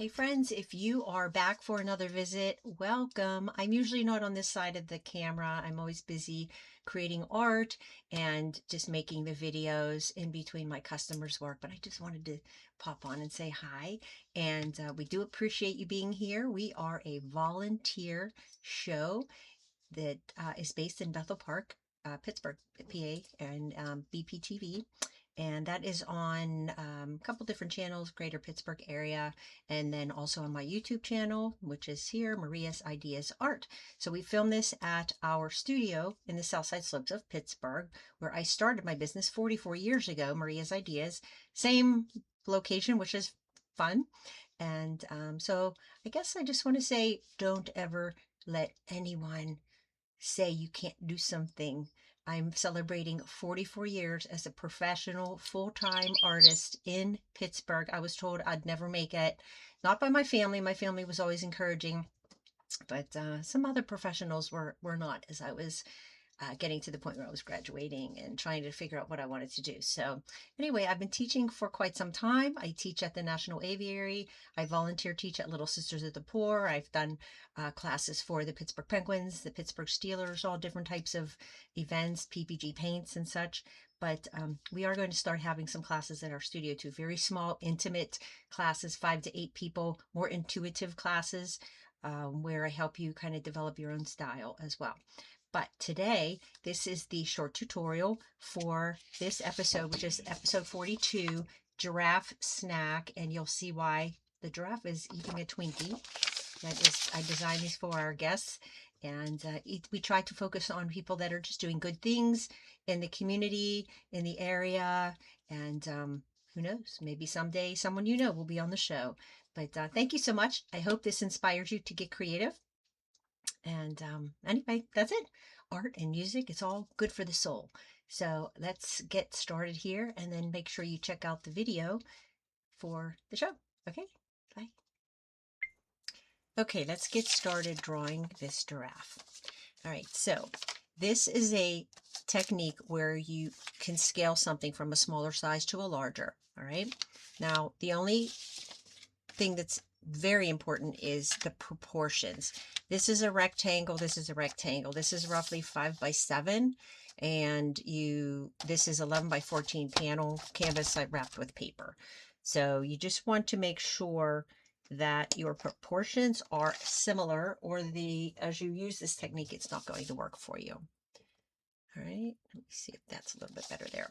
Hey friends, if you are back for another visit, welcome. I'm usually not on this side of the camera. I'm always busy creating art and just making the videos in between my customers' work, but I just wanted to pop on and say hi. And we do appreciate you being here. We are a volunteer show that is based in Bethel Park, Pittsburgh PA, and BPTV. And that is on a couple different channels, greater Pittsburgh area, and then also on my YouTube channel, which is here, Maria's Ideas Art. So we filmed this at our studio in the Southside Slopes of Pittsburgh, where I started my business 44 years ago, Maria's Ideas. Same location, which is fun. And so I guess I just want to say, don't ever let anyone say you can't do something. I'm celebrating 44 years as a professional full-time artist in Pittsburgh. I was told I'd never make it, not by my family. My family was always encouraging, but some other professionals were not, as I was getting to the point where I was graduating and trying to figure out what I wanted to do. So anyway, I've been teaching for quite some time. I teach at the National Aviary. I volunteer teach at Little Sisters of the Poor. I've done classes for the Pittsburgh Penguins, the Pittsburgh Steelers, all different types of events, PPG paints and such. But we are going to start having some classes at our studio too. Very small, intimate classes, 5 to 8 people, more intuitive classes where I help you kind of develop your own style as well. But today, this is the short tutorial for this episode, which is episode 42, Giraffe Snack, and you'll see why the giraffe is eating a Twinkie. That is, I designed these for our guests, and we try to focus on people that are just doing good things in the community, in the area, and who knows, maybe someday someone you know will be on the show. But thank you so much. I hope this inspires you to get creative. And anyway, that's it. Art and music, it's all good for the soul. So let's get started here and then make sure you check out the video for the show. Okay, bye. Okay, let's get started drawing this giraffe. All right, so this is a technique where you can scale something from a smaller size to a larger. All right, now the only thing that's very important is the proportions. This is a rectangle, this is a rectangle. This is roughly 5 by 7, and this is 11 by 14 panel canvas I wrapped with paper. So you just want to make sure that your proportions are similar, or as you use this technique, it's not going to work for you. All right, let me see if that's a little bit better there.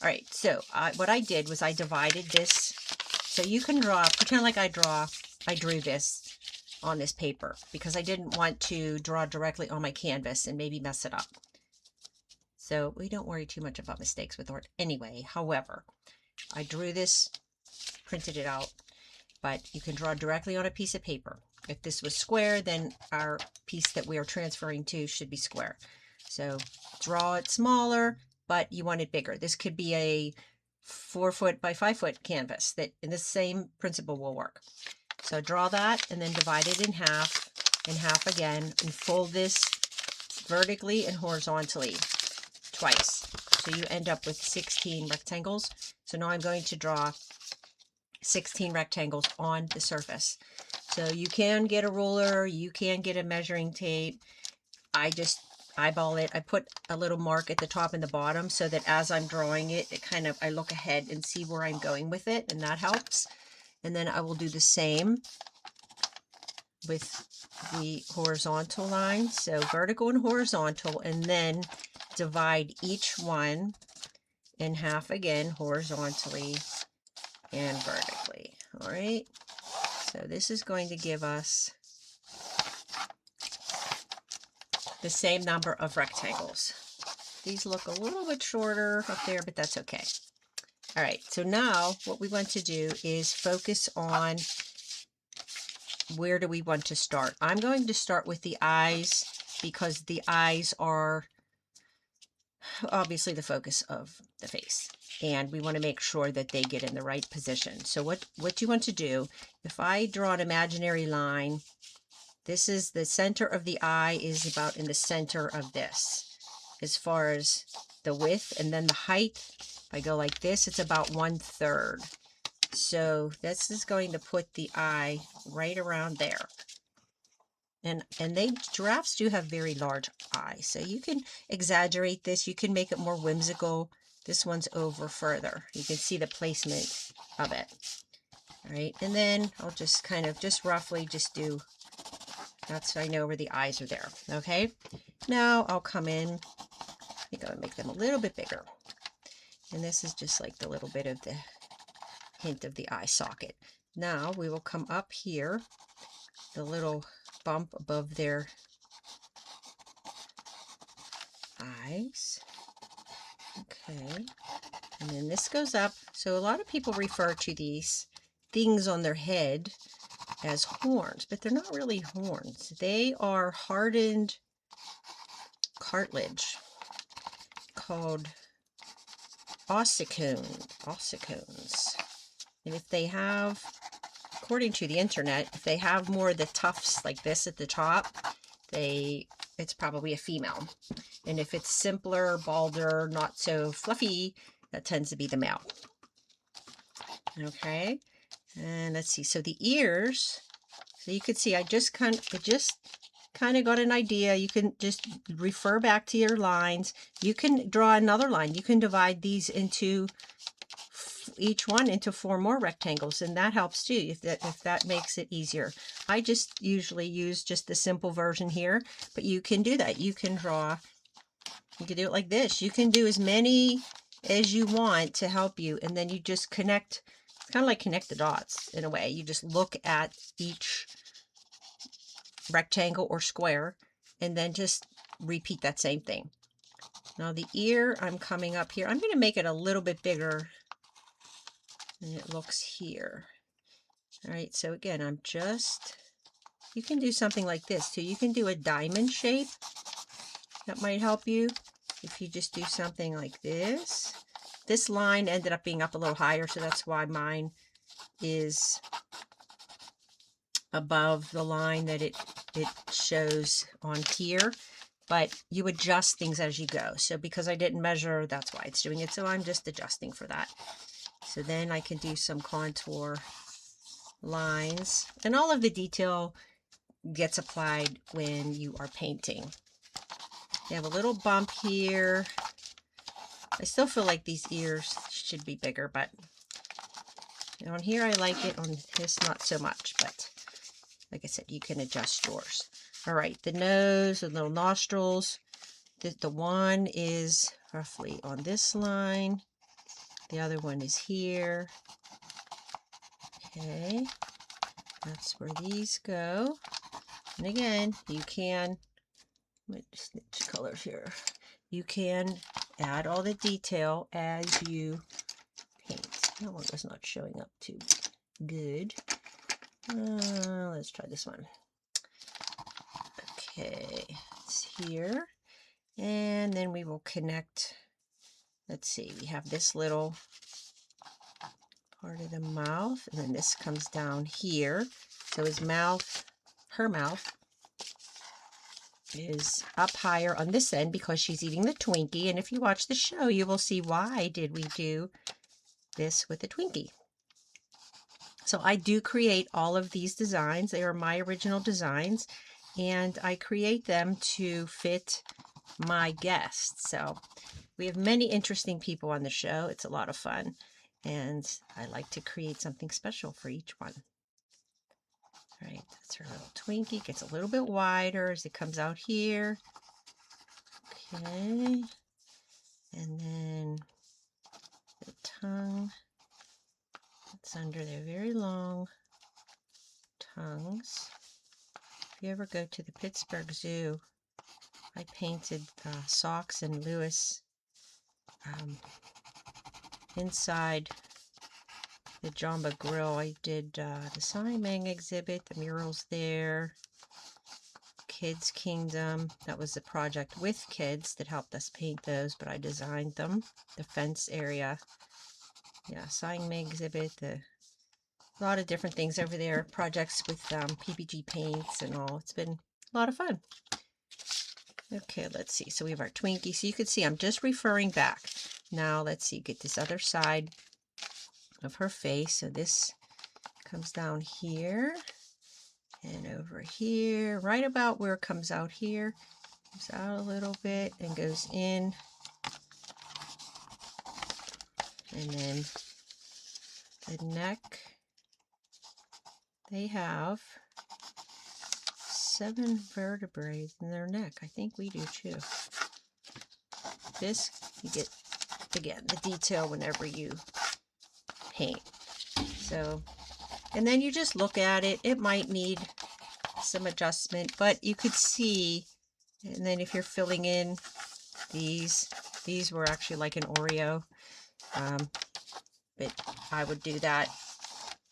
All right, so what I did was I divided this. So you can pretend like I drew this on this paper because I didn't want to draw directly on my canvas and maybe mess it up. So we don't worry too much about mistakes with art anyway. However, I drew this, printed it out, but you can draw directly on a piece of paper. If this was square, then our piece that we are transferring to should be square. So draw it smaller, but you want it bigger. This could be a 4 foot by 5 foot canvas that in the same principle will work. So draw that and then divide it in half again, and fold this vertically and horizontally twice. So you end up with 16 rectangles. So now I'm going to draw 16 rectangles on the surface. So you can get a ruler, you can get a measuring tape. I just eyeball it. I put a little mark at the top and the bottom so that as I'm drawing it, I look ahead and see where I'm going with it, and that helps. And then I will do the same with the horizontal lines. So vertical and horizontal, and then divide each one in half again, horizontally and vertically. All right. So this is going to give us the same number of rectangles. These look a little bit shorter up there, but that's okay. All right, so now what we want to do is focus on where do we want to start. I'm going to start with the eyes because the eyes are obviously the focus of the face, and we want to make sure that they get in the right position. So what you want to do, if I draw an imaginary line, this is the center of the eye is about in the center of this as far as the width, and then the height, if I go like this, it's about 1/3. So this is going to put the eye right around there. And giraffes do have very large eyes, so you can exaggerate this. You can make it more whimsical. This one's over further. You can see the placement of it. All right, and then I'll just kind of just roughly just do, that's so I know where the eyes are there. Okay, now I'll come in. I think I'll make them a little bit bigger. And this is just like the little bit of the hint of the eye socket. Now we will come up here, the little bump above their eyes. Okay, and then this goes up. So a lot of people refer to these things on their head as horns, but they're not really horns. They are hardened cartilage called ossicones. And if they have, according to the internet, if they have more of the tufts like this at the top, it's probably a female. And if it's simpler, balder, not so fluffy, that tends to be the male. Okay, and let's see. So the ears, so you can see I just kind of got an idea. You can just refer back to your lines. You can draw another line. You can divide these into each one into 4 more rectangles, and that helps too if that makes it easier. I just usually use just the simple version here, but you can do that. You can draw, you can do it like this. You can do as many as you want to help you, and then you just connect. It's kind of like connect the dots in a way. You just look at each rectangle or square and then just repeat that same thing. Now the ear, I'm coming up here. I'm going to make it a little bit bigger than it looks here. All right, so again, you can do something like this too. You can do a diamond shape. That might help you if you just do something like this. This line ended up being up a little higher, so that's why mine is above the line that it shows on here. But you adjust things as you go. So because I didn't measure, that's why it's doing it. So I'm just adjusting for that. So then I can do some contour lines, and all of the detail gets applied when you are painting. You have a little bump here. I still feel like these ears should be bigger, but on here I like it, on this not so much, but like I said, you can adjust yours. All right, the nose, the little nostrils, the one is roughly on this line. The other one is here. Okay, that's where these go. And again, you can, let me snitch colors here. You can add all the detail as you paint. That one was not showing up too good. Let's try this one. Okay, it's here. And then we will connect. Let's see, we have this little part of the mouth, and then this comes down here. So his mouth, her mouth, is up higher on this end because she's eating the Twinkie. And if you watch the show, you will see why did we do this with the Twinkie. So I do create all of these designs. They are my original designs, and I create them to fit my guests. So we have many interesting people on the show. It's a lot of fun, and I like to create something special for each one. All right, that's her little Twinkie. Gets a little bit wider as it comes out here. Okay, and then the tongue. It's under their very long tongues. If you ever go to the Pittsburgh Zoo, I painted Socks and Lewis inside the Jamba Grill. I did the Simon exhibit, the murals there, Kids Kingdom. That was a project with kids that helped us paint those, but I designed them. The fence area. Yeah, Simon exhibit, a lot of different things over there. Projects with PPG paints and all. It's been a lot of fun. Okay, let's see. So we have our Twinkie. So you can see I'm just referring back. Now let's see, get this other side. of her face. So this comes down here and over here, right about where it comes out here. Comes out a little bit and goes in. And then the neck, they have 7 vertebrae in their neck. I think we do too. This, you get, again, the detail whenever you paint. So, and then you just look at it. It might need some adjustment, but you could see, and then if you're filling in these were actually like an Oreo, but I would do that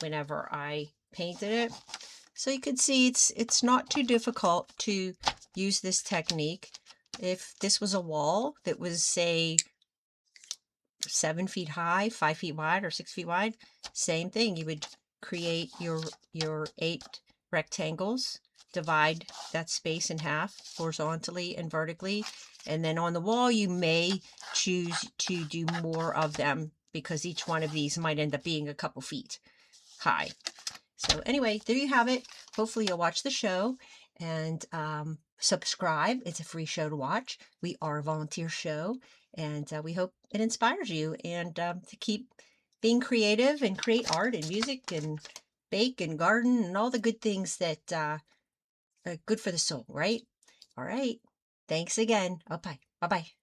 whenever I painted it. So you could see it's not too difficult to use this technique. If this was a wall that was, say, 7 feet high, 5 feet wide, or 6 feet wide, same thing. You would create your 8 rectangles, divide that space in half horizontally and vertically, and then on the wall you may choose to do more of them because each one of these might end up being a couple feet high. So anyway, there you have it. Hopefully you'll watch the show and subscribe. It's a free show to watch. We are a volunteer show, and we hope it inspires you and to keep being creative and create art and music and bake and garden and all the good things that are good for the soul, right? All right. Thanks again. Bye-bye. Bye-bye.